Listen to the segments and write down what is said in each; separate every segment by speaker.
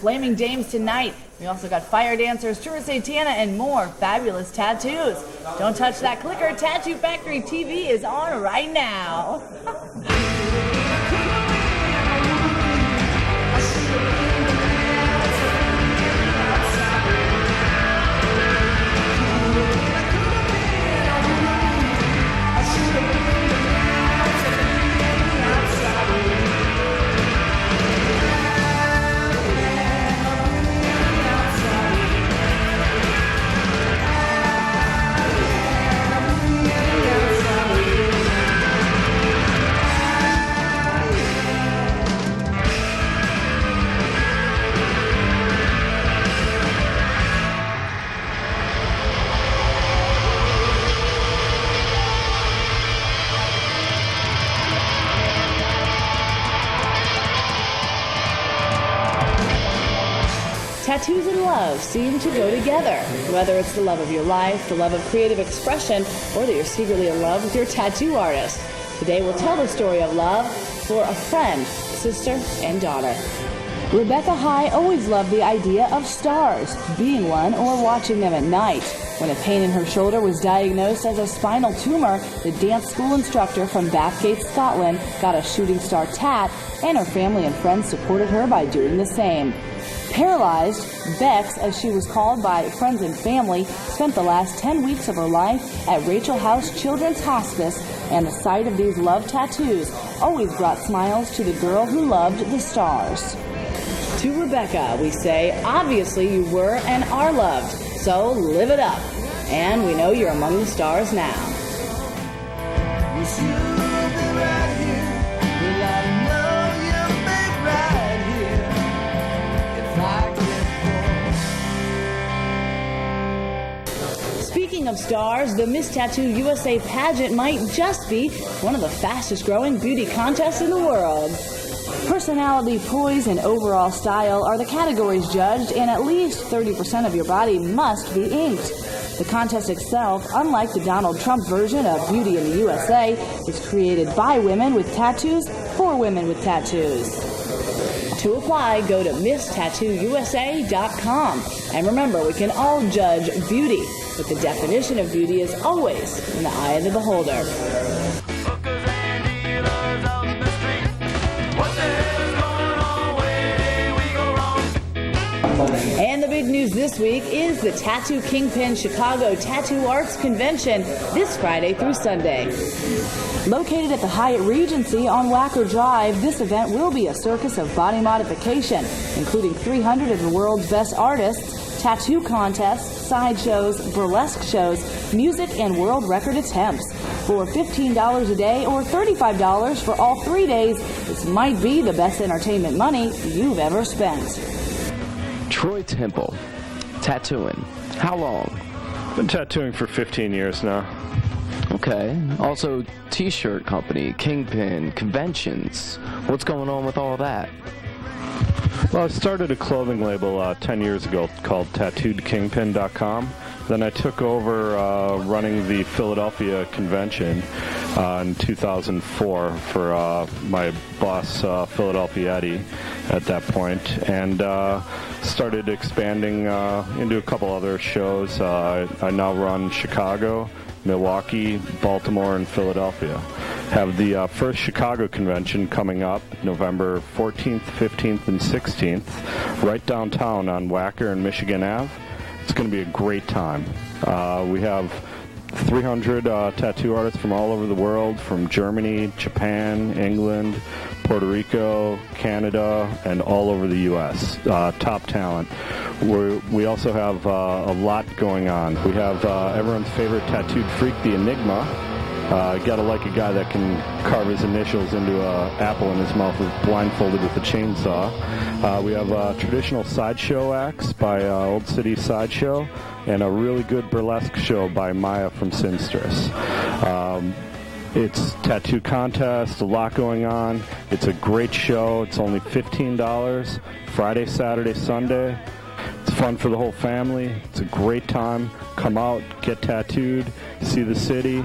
Speaker 1: Flaming Dames tonight. We also got fire dancers, Tura Satana, and more fabulous tattoos. Don't touch that clicker. Tattoo Factory TV is on right now. Tattoos and love seem to go together. Whether it's the love of your life, the love of creative expression, or that you're secretly in love with your tattoo artist. Today we'll tell the story of love for a friend, sister, and daughter. Rebecca High always loved the idea of stars, being one or watching them at night. When a pain in her shoulder was diagnosed as a spinal tumor, the dance school instructor from Bathgate, Scotland, got a shooting star tat, and her family and friends supported her by doing the same. Paralyzed, Bex, as she was called by friends and family, spent the last 10 weeks of her life at Rachel House Children's Hospice, and the sight of these love tattoos always brought smiles to the girl who loved the stars. To Rebecca, we say, obviously you were and are loved, so live it up. And we know you're among the stars now. Speaking of stars, the Miss Tattoo USA pageant might just be one of the fastest growing beauty contests in the world. Personality, poise, and overall style are the categories judged, and at least 30% of your body must be inked. The contest itself, unlike the Donald Trump version of Beauty in the USA, is created by women with tattoos for women with tattoos. To apply, go to MissTattooUSA.com. And remember, we can all judge beauty, but the definition of beauty is always in the eye of the beholder. And the big news this week is the Tattoo Kingpin Chicago Tattoo Arts Convention this Friday through Sunday. Located at the Hyatt Regency on Wacker Drive, this event will be a circus of body modification, including 300 of the world's best artists, tattoo contests, sideshows, burlesque shows, music, and world record attempts. For $15 a day or $35 for all 3 days, this might be the best entertainment money you've ever spent.
Speaker 2: Troy Temple, tattooing. How long?
Speaker 3: Been tattooing for 15 years now.
Speaker 2: Okay. Also, t-shirt company, Kingpin, conventions. What's going on with all that?
Speaker 3: Well, I started a clothing label 10 years ago called TattooedKingpin.com. Then I took over running the Philadelphia convention in 2004 for my boss, Philadelphia Eddie, at that point, and started expanding into a couple other shows. I now run Chicago, Milwaukee, Baltimore, and Philadelphia. Have the first Chicago convention coming up November 14th, 15th, and 16th, right downtown on Wacker and Michigan Ave. It's going to be a great time. We have 300 tattoo artists from all over the world, from Germany, Japan, England, Puerto Rico, Canada, and all over the U.S. Top talent. We also have a lot going on. We have everyone's favorite tattooed freak, the Enigma. Gotta like a guy that can carve his initials into an apple in his mouth blindfolded with a chainsaw. We have traditional sideshow acts by Old City Sideshow, and a really good burlesque show by Maya from Sinstress. It's tattoo contest, a lot going on. It's a great show. It's only $15, Friday, Saturday, Sunday. It's fun for the whole family. It's a great time. Come out, get tattooed, see the city,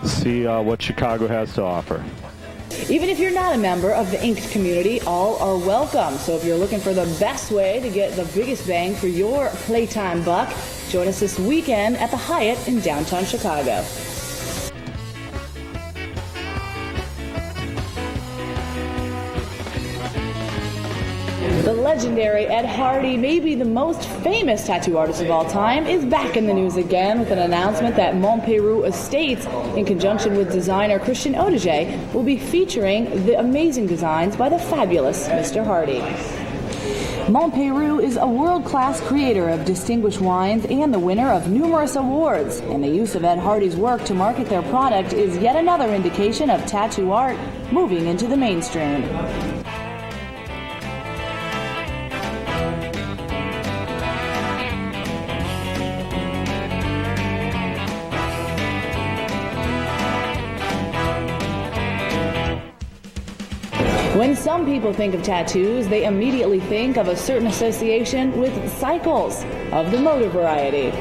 Speaker 3: see what Chicago has to offer.
Speaker 1: Even if you're not a member of the inked community, all are welcome. So if you're looking for the best way to get the biggest bang for your playtime buck, join us this weekend at the Hyatt in downtown Chicago. The legendary Ed Hardy, maybe the most famous tattoo artist of all time, is back in the news again with an announcement that Montpeyroux Estates, in conjunction with designer Christian Audiger, will be featuring the amazing designs by the fabulous Mr. Hardy. Montpeyroux is a world-class creator of distinguished wines and the winner of numerous awards, and the use of Ed Hardy's work to market their product is yet another indication of tattoo art moving into the mainstream. When some people think of tattoos, they immediately think of a certain association with cycles of the motor variety.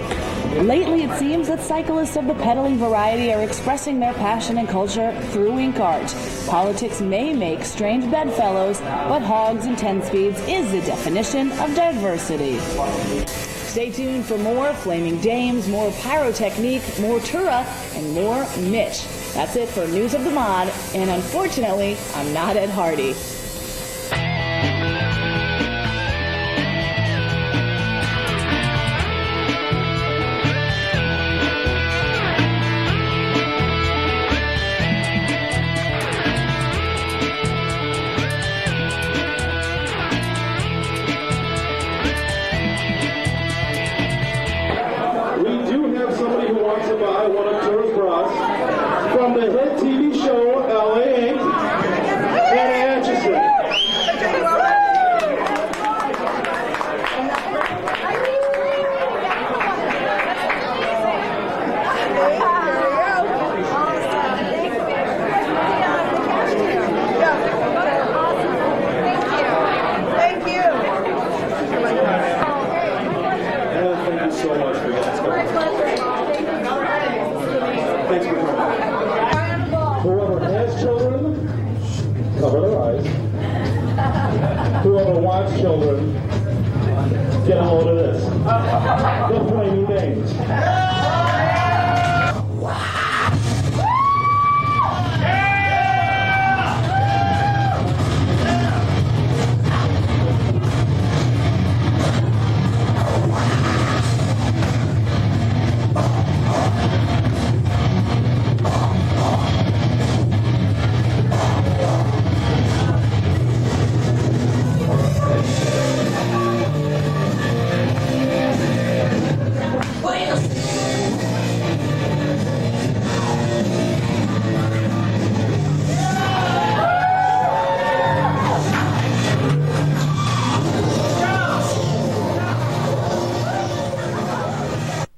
Speaker 1: Lately, it seems that cyclists of the pedaling variety are expressing their passion and culture through ink art. Politics may make strange bedfellows, but hogs and 10 speeds is the definition of diversity. Stay tuned for more Flaming Dames, more Pyrotechnique, more Tura, and more Mitch. That's it for News of the Mod, and unfortunately, I'm not Ed Hardy.
Speaker 4: We do have somebody who wants to buy one of Tura's bras. From the hit TV show LA Ink, Hannah Atchison.
Speaker 5: Thank you.
Speaker 4: Thank you so much for that. Thanks for coming. Whoever has children, cover their eyes. Whoever wants children, get a load of this. The Flaming Dames.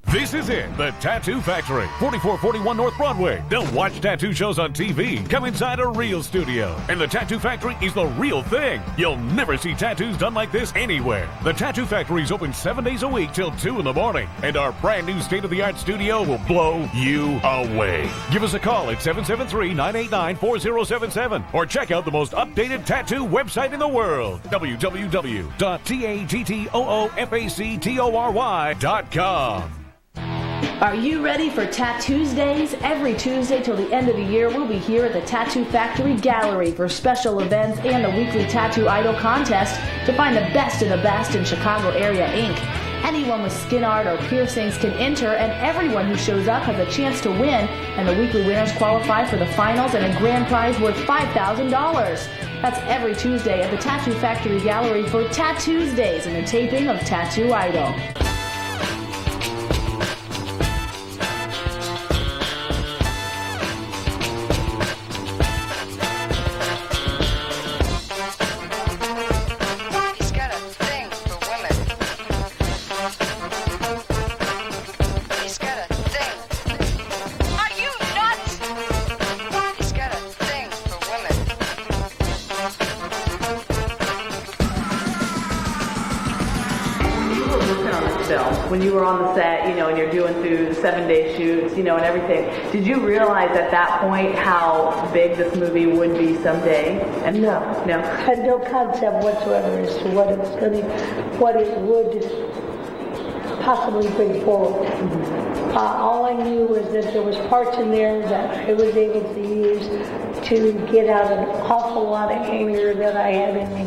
Speaker 6: This is it, the Tattoo Factory, 4441 North Broadway. Don't watch tattoo shows on TV. Come inside a real studio. And the Tattoo Factory is the real thing. You'll never see tattoos done like this anywhere. The Tattoo Factory is open 7 days a week till 2 in the morning. And our brand new state-of-the-art studio will blow you away. Give us a call at 773-989-4077 or check out the most updated tattoo website in the world, www.tattoofactory.com.
Speaker 1: Are you ready for Tattoos Days? Every Tuesday till the end of the year, we'll be here at the Tattoo Factory Gallery for special events and the weekly Tattoo Idol contest to find the best of the best in Chicago area ink. Anyone with skin art or piercings can enter, and everyone who shows up has a chance to win, and the weekly winners qualify for the finals and a grand prize worth $5,000. That's every Tuesday at the Tattoo Factory Gallery for Tattoos Days and the taping of Tattoo Idol. film, when you were on the set, and you're doing through the 7-day shoots, and everything, did you realize at that point how big this movie would be someday? And
Speaker 5: No.
Speaker 1: No?
Speaker 5: I had no concept whatsoever as to what it would possibly bring forward. All I knew was that there was parts in there that I was able to use to get out an awful lot of anger that I had in me.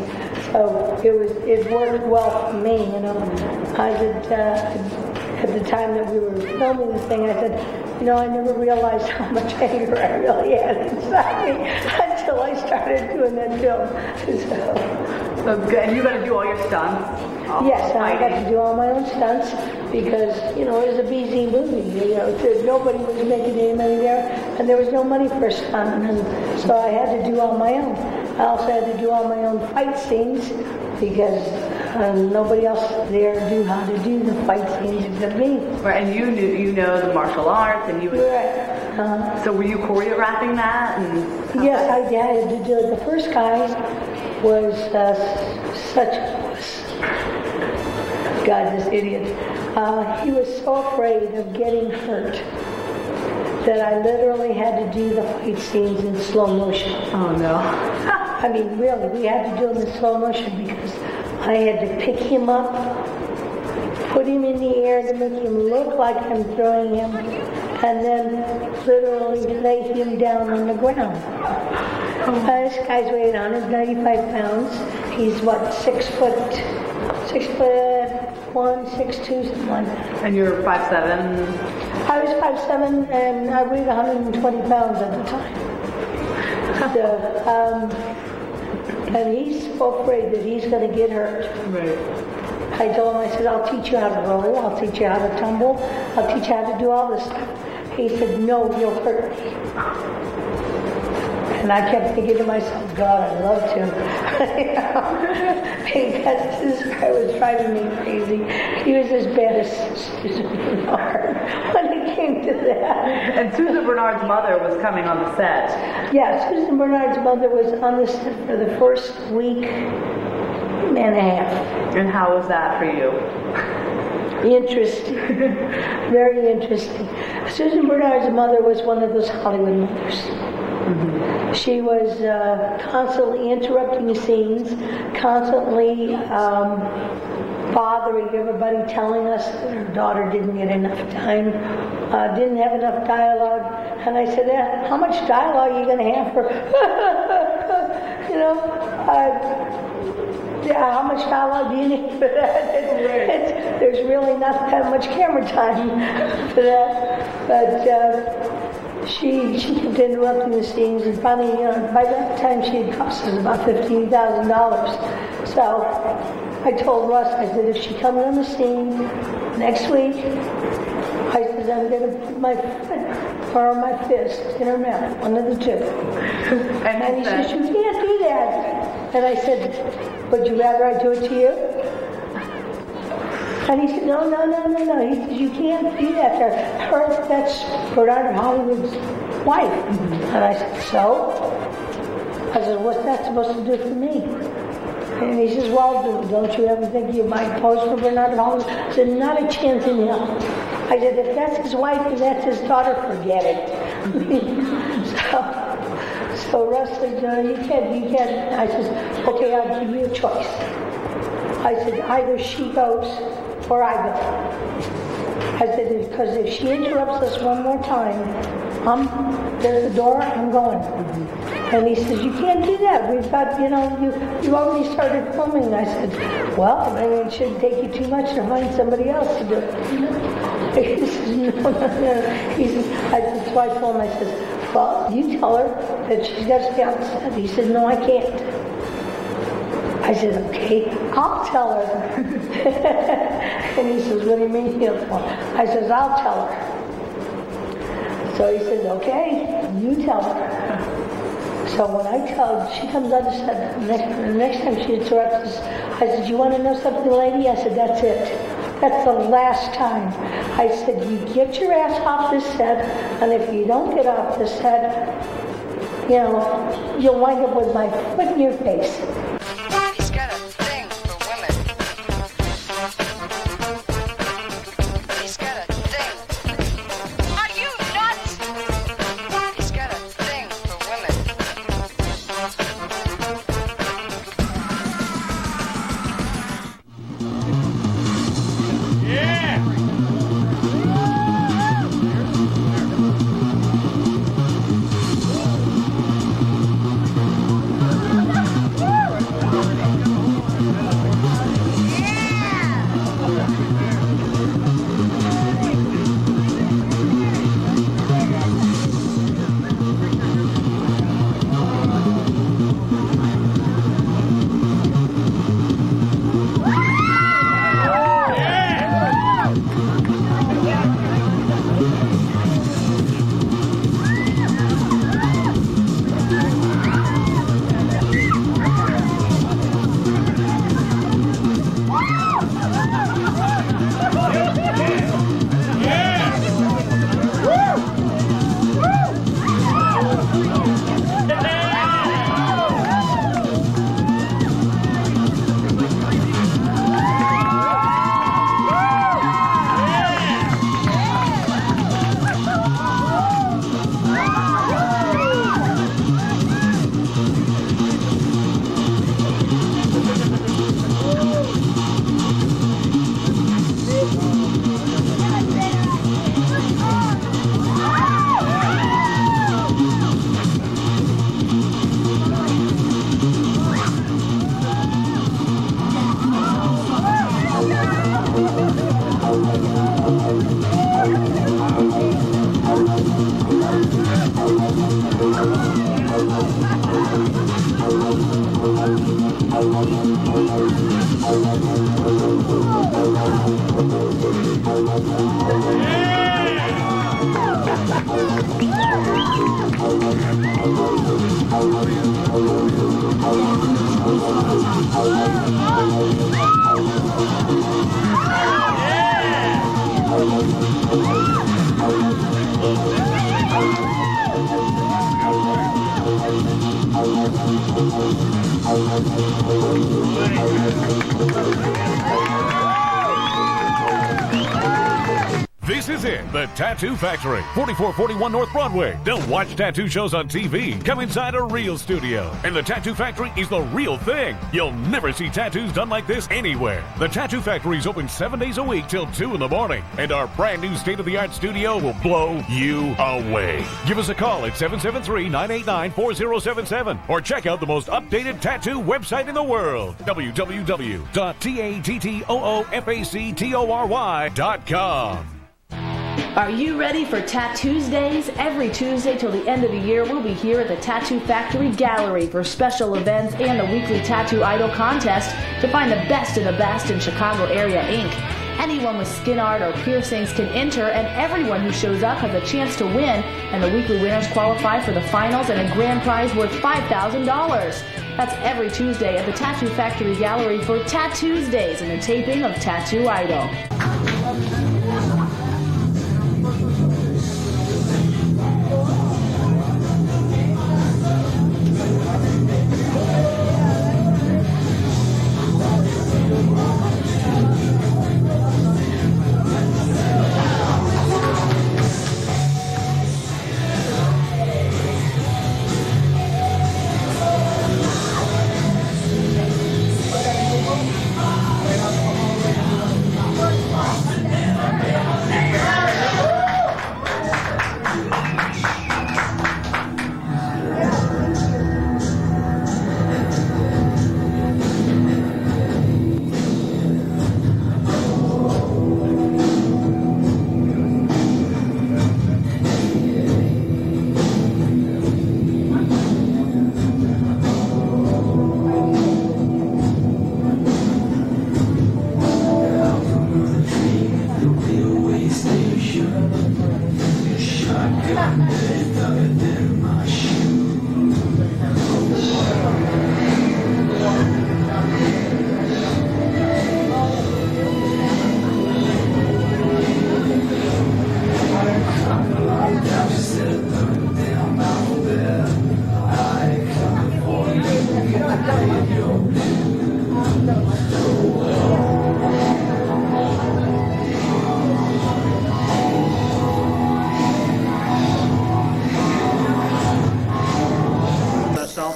Speaker 5: So it worked well for me, At the time that we were filming this thing, I said, I never realized how much anger I really had inside me until I started doing that film.
Speaker 1: So good. And you got to do all your stunts?
Speaker 5: Yes, I got to do all my own stunts because, it was a BZ movie. Nobody was making any money there, and there was no money for a stunt, and so I had to do all my own. I also had to do all my own fight scenes because nobody else there knew how to do the fight scenes except me.
Speaker 1: Right, and you know the martial arts, and you.
Speaker 5: Right.
Speaker 1: So were you choreographing that?
Speaker 5: Yes, I had to do it. The first guy was such a wuss. God, this idiot. He was so afraid of getting hurt that I literally had to do the fight scenes in slow motion.
Speaker 1: Oh, no.
Speaker 5: I mean, really, we had to do them in slow motion because I had to pick him up, put him in the air to make him look like I'm throwing him, and then literally lay him down on the ground. This guy's weighed 195 pounds. He's 6'1", 6'2", something like that.
Speaker 1: And you're 5'7"?
Speaker 5: I was 5'7", and I weighed 120 pounds at the time. So, and he's so afraid that he's going to get hurt.
Speaker 1: Right.
Speaker 5: I told him, I said, I'll teach you how to roll, I'll teach you how to tumble, I'll teach you how to do all this stuff. He said, no, you'll hurt me. And I kept thinking to myself, God, I'd love to. Because this guy was driving me crazy. He was as bad as Susan Bernard when it came to that.
Speaker 1: And Susan Bernard's mother was coming on the set.
Speaker 5: Yeah, Susan Bernard's mother was on the set for the first week and a half.
Speaker 1: And how was that for you?
Speaker 5: Interesting. Very interesting. Susan Bernard's mother was one of those Hollywood mothers. Mm-hmm. She was constantly interrupting the scenes, constantly bothering everybody, telling us that her daughter didn't get enough time, didn't have enough dialogue. And I said, how much dialogue are you going to have for how much dialogue do you need for that? There's really not that much camera time for that. But she kept interrupting the scenes, and finally, by that time she had cost us about $15,000. So I told Russ, I said, if she comes on the scene next week, I said, I'm going to put my foot or my fist in her mouth, one of the two. And he says, you can't do that. And I said, would you rather I do it to you? And he said, no. He said, you can't do that to her. That's Bernard Hollywood's wife. Mm-hmm. And I said, so? I said, what's that supposed to do for me? And he says, well, don't you ever think you might pose for Bernard Hollywood? I said, not a chance in hell. I said, if that's his wife and that's his daughter, forget it. So Russ said, you can't. I said, okay, I'll give you a choice. I said, either she goes or I go. I said, because if she interrupts us one more time, there's the door, I'm going. Mm-hmm. And he says, you can't do that. We've got, you've already started filming. I said, well, it shouldn't take you too much to find somebody else to do it. He says, no. He says, so I told him, I said, well, you tell her that she's got to stay on the set. He said, no, I can't. I said, okay, I'll tell her. And he says, what do you mean? I says, I'll tell her. So he says, okay, you tell her. So when I tell her, she comes on the set, the next time she interrupts us, I said, you want to know something, lady? I said, that's it. That's the last time. I said, you get your ass off this set, and if you don't get off the set, you'll wind up with my foot in your face.
Speaker 7: He's got a thing for women.
Speaker 6: This is it, the Tattoo Factory, 4441 North Broadway. Don't watch tattoo shows on TV. Come inside a real studio. And the Tattoo Factory is the real thing. You'll never see tattoos done like this anywhere. The Tattoo Factory is open 7 days a week till 2 in the morning. And our brand new state-of-the-art studio will blow you away. Give us a call at 773-989-4077 or check out the most updated tattoo website in the world, www.tattooofactory.com.
Speaker 1: Are you ready for Tattoosdays? Every Tuesday till the end of the year, we'll be here at the Tattoo Factory Gallery for special events and the weekly Tattoo Idol contest to find the best of the best in Chicago area ink. Anyone with skin art or piercings can enter, and everyone who shows up has a chance to win, and the weekly winners qualify for the finals and a grand prize worth $5,000. That's every Tuesday at the Tattoo Factory Gallery for Tattoosdays and a taping of Tattoo Idol.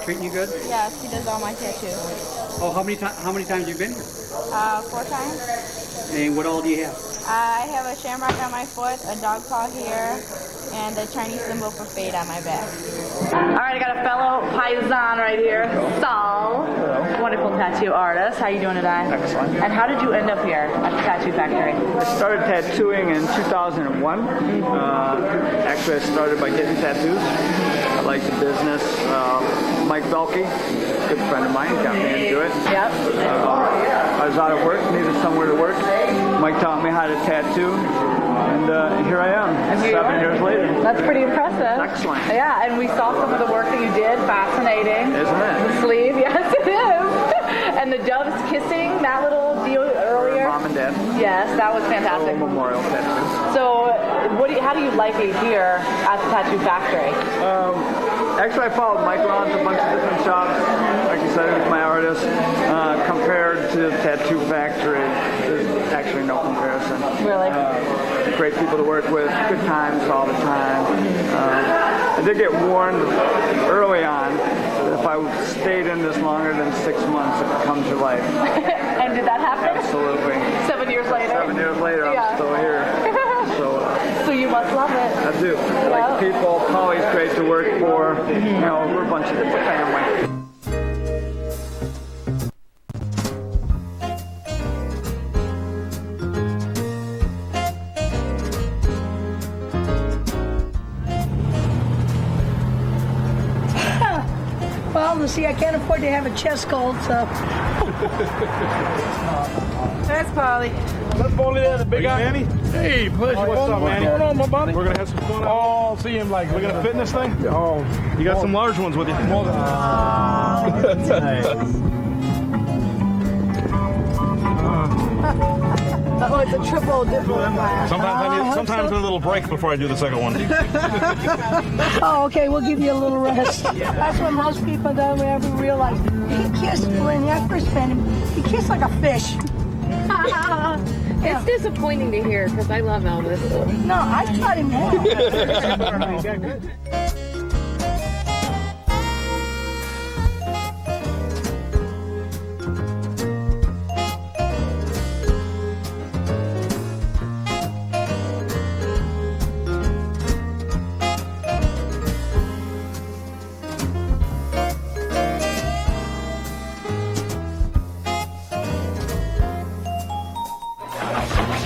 Speaker 7: Treating you good?
Speaker 8: Yes, he does all my tattoos.
Speaker 7: Oh, how many times have you been here?
Speaker 8: 4 times.
Speaker 7: And what all do you have?
Speaker 8: I have a shamrock on my foot, a dog paw here, and a Chinese symbol for fate on my back.
Speaker 1: All right, I got a fellow paisan right here, Saul. Hello. Wonderful tattoo artist. How you doing today?
Speaker 9: Excellent.
Speaker 1: And how did you end up here at the Tattoo Factory?
Speaker 9: I started tattooing in 2001. Actually, I started by getting tattoos. I like the business. Mike Belke, good friend of mine, got me into it.
Speaker 1: Yep.
Speaker 9: I was out of work, needed somewhere to work. Mike taught me how to tattoo, and here I am, 7 years later.
Speaker 1: That's pretty impressive.
Speaker 9: Excellent.
Speaker 1: Yeah, and we saw some of the work that you did. Fascinating.
Speaker 9: Isn't it?
Speaker 1: The sleeve, yes, it is. And the doves kissing, that little deal earlier.
Speaker 9: Mom and Dad.
Speaker 1: Yes, that was fantastic.
Speaker 9: Little memorial tattoo.
Speaker 1: So, how do you like it here at the Tattoo Factory?
Speaker 9: Actually, I followed Mike around to a bunch of different shops. Like you said, he was my artist. Compared to the Tattoo Factory, there's actually no comparison.
Speaker 1: Really?
Speaker 9: Great people to work with, good times all the time. I did get warned early on that if I stayed in this longer than 6 months, it would come to life.
Speaker 1: And did that happen?
Speaker 9: Absolutely.
Speaker 1: 7 years later?
Speaker 9: 7 years later, I'm still here.
Speaker 1: So you must love it.
Speaker 9: I do. I like the people. Polly's great to work for. You know, we're a bunch of different family.
Speaker 5: Well, see, I can't afford to have a chest cold, so.
Speaker 8: That's Polly.
Speaker 4: That's Polly there, the big guy. Manny? Hey, pleasure. What's up, Manny? What's going on, my buddy? We're going to have some fun. Oh, see him like, we're going to fit in this thing? Oh. You got some large ones with you. That's nice.
Speaker 5: Oh, it's a triple dipple class.
Speaker 4: Sometimes I need a little break before I do the second one.
Speaker 5: Oh, okay, we'll give you a little rest. That's what most people don't ever realize. He kissed, when I first met him, he kissed like a fish.
Speaker 10: It's disappointing to hear because I love Elvis.
Speaker 5: No, I taught him well.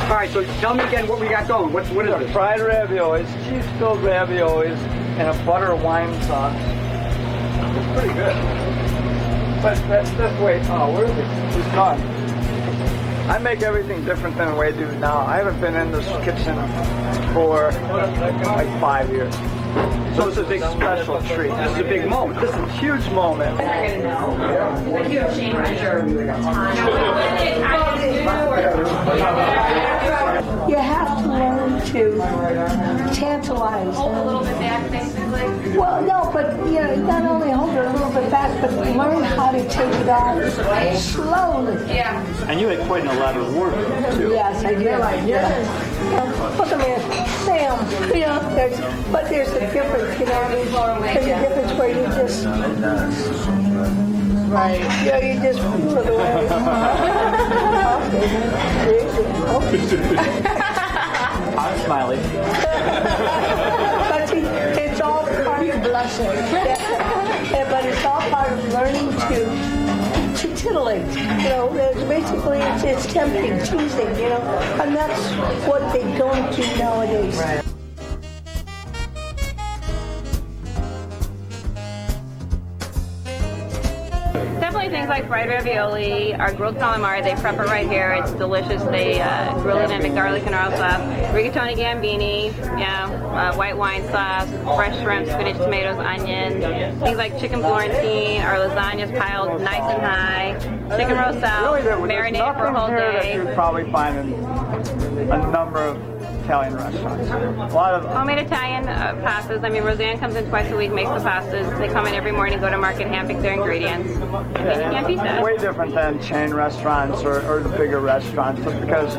Speaker 7: All right, so tell me again what we got going. What is it?
Speaker 9: Fried raviolis, cheese-filled raviolis, and a butter wine sauce. It's pretty good. But that's wait. Oh, where is it? It's gone. I make everything different than the way I do now. I haven't been in this kitchen for like 5 years. So it's a big special treat.
Speaker 7: This is a big moment.
Speaker 9: This is a huge moment.
Speaker 5: You have to learn to tantalize.
Speaker 8: Hold a little bit back, basically.
Speaker 5: Well, no, but you know, not only hold it a little bit back, but learn how to take it off slowly.
Speaker 8: Yeah.
Speaker 7: And you had quite an elaborate wardrobe, too.
Speaker 5: Yes, I did. Look at me, Sam. You know, there's a difference. You know what I mean? There's a difference where you just. Right. Yeah, you just feel it away.
Speaker 7: I'm smiling.
Speaker 5: But see, it's all part of blessing. Yeah, but it's all part of learning to titillate. You know, basically it's tempting, teasing, you know, and that's what they don't do nowadays. Right.
Speaker 8: Definitely things like fried ravioli, our grilled calamari, they prep it right here. It's delicious. They grill it in the garlic and oil sauce. Rigatoni gambini, white wine sauce, fresh shrimp, spinach, tomatoes, onion. Things like chicken Florentine, our lasagnas piled nice and high. Chicken roast out, marinated for a whole day.
Speaker 9: You'd probably find in a number of Italian restaurants. A lot of
Speaker 8: Homemade Italian pastas. I mean, Roseanne comes in twice a week, makes the pastas. They come in every morning, go to market, hand-pick their ingredients. I mean, you can't beat that.
Speaker 9: way different than chain restaurants or the bigger restaurants, just because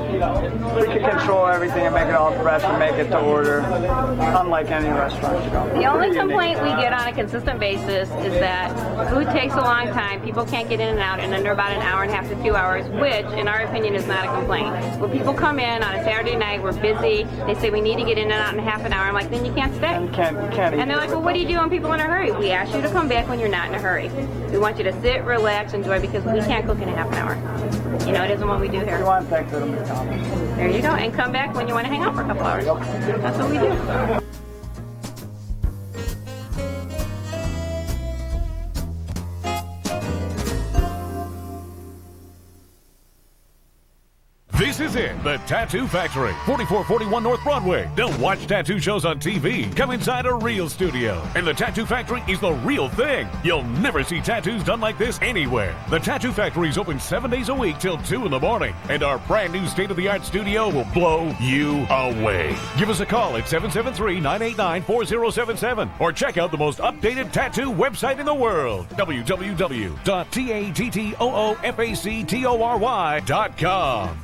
Speaker 9: we can control everything and make it all fresh and make it to order, unlike any restaurant you go.
Speaker 8: The only complaint we get on a consistent basis is that food takes a long time. People can't get in and out in under about an hour and a half to 2 hours, which, in our opinion, is not a complaint. When people come in on a Saturday night, we're busy, they say we need to get in and out in half an hour, I'm like, then you can't stay.
Speaker 9: And can't
Speaker 8: and they're like, well, what do you do when people are in a hurry? We ask you to come back when you're not in a hurry. We want you to sit, relax, enjoy, because we can't cook in a half an hour. You know, it isn't what we do here.
Speaker 9: You want to take to the McDonald's.
Speaker 8: There you go, and come back when you want to hang out for a couple hours. That's what we do.
Speaker 6: This is it, the Tattoo Factory, 4441 North Broadway. Don't watch tattoo shows on TV. Come inside a real studio. And the Tattoo Factory is the real thing. You'll never see tattoos done like this anywhere. The Tattoo Factory is open 7 days a week till 2 in the morning. And our brand new state-of-the-art studio will blow you away. Give us a call at 773-989-4077 or check out the most updated tattoo website in the world, www.tattoofactory.com.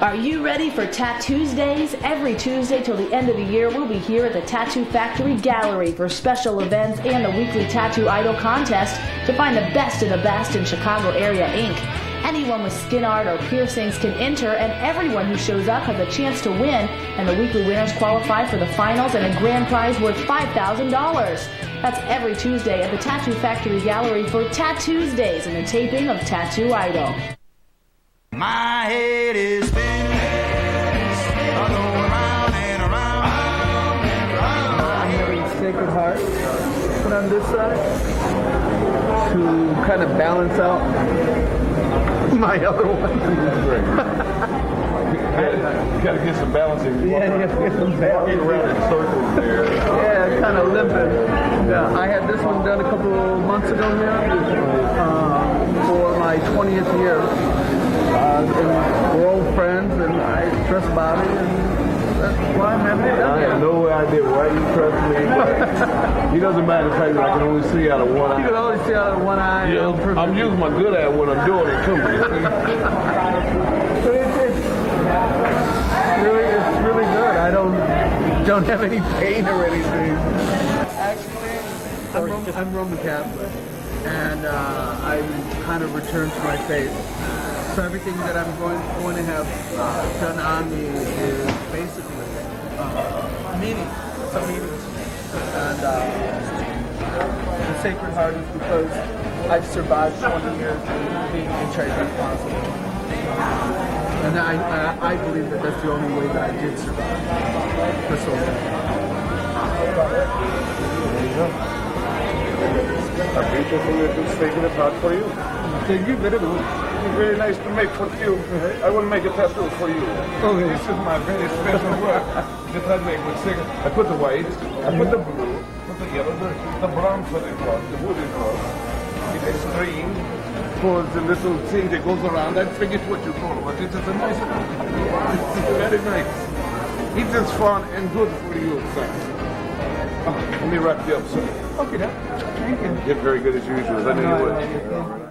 Speaker 1: Are you ready for Tattoosdays? Every Tuesday till the end of the year, we'll be here at the Tattoo Factory Gallery for special events and the weekly Tattoo Idol contest to find the best of the best in Chicago area ink. Anyone with skin art or piercings can enter, and everyone who shows up has a chance to win, and the weekly winners qualify for the finals and a grand prize worth $5,000. That's every Tuesday at the Tattoo Factory Gallery for Tattoosdays and the taping of Tattoo Idol.
Speaker 11: My head is spinning, I go around and around and around.
Speaker 12: I'm having Sacred Heart put on this side to kind of balance out my other one.
Speaker 4: You gotta get some balancing.
Speaker 12: Yeah, you have to get some balancing.
Speaker 4: Around in circles there.
Speaker 12: Yeah, kind of limping. Yeah, I had this one done a couple of months ago here for my 20th year. And we're old friends, and I trust Bobby, and that's why I'm having it done.
Speaker 4: I have no idea why you trust me. He doesn't mind the fact that I can only see out of one eye.
Speaker 12: You can only see out of one eye.
Speaker 4: Yeah, I'm using my good eye when I'm doing it too.
Speaker 12: So it's really good. I don't have any pain or anything. Actually, I'm Roman Catholic, and I kind of returned to my faith. So everything that I'm going to have done on me is basically meanings, some meanings. And the Sacred Heart is because I've survived 20 years of being HIV positive. And I believe that that's the only way that I did survive for so long.
Speaker 4: There you go. I'm grateful for you to taking it out for you.
Speaker 12: Thank you very much.
Speaker 4: It's very nice to make for you. I will make a tattoo for you.
Speaker 12: Okay.
Speaker 4: This is my very special work. This I make with cigarette. I put the white, I put the blue, put the yellow, the brown for the cross, the wooden cross. It is green for the little thing that goes around. I forget what you call it, but it is a nice one. It's very nice. It is fun and good for you, sir. Let me wrap you up, sir.
Speaker 12: Okay, then. Thank you.
Speaker 4: You're very good as usual. I know you would.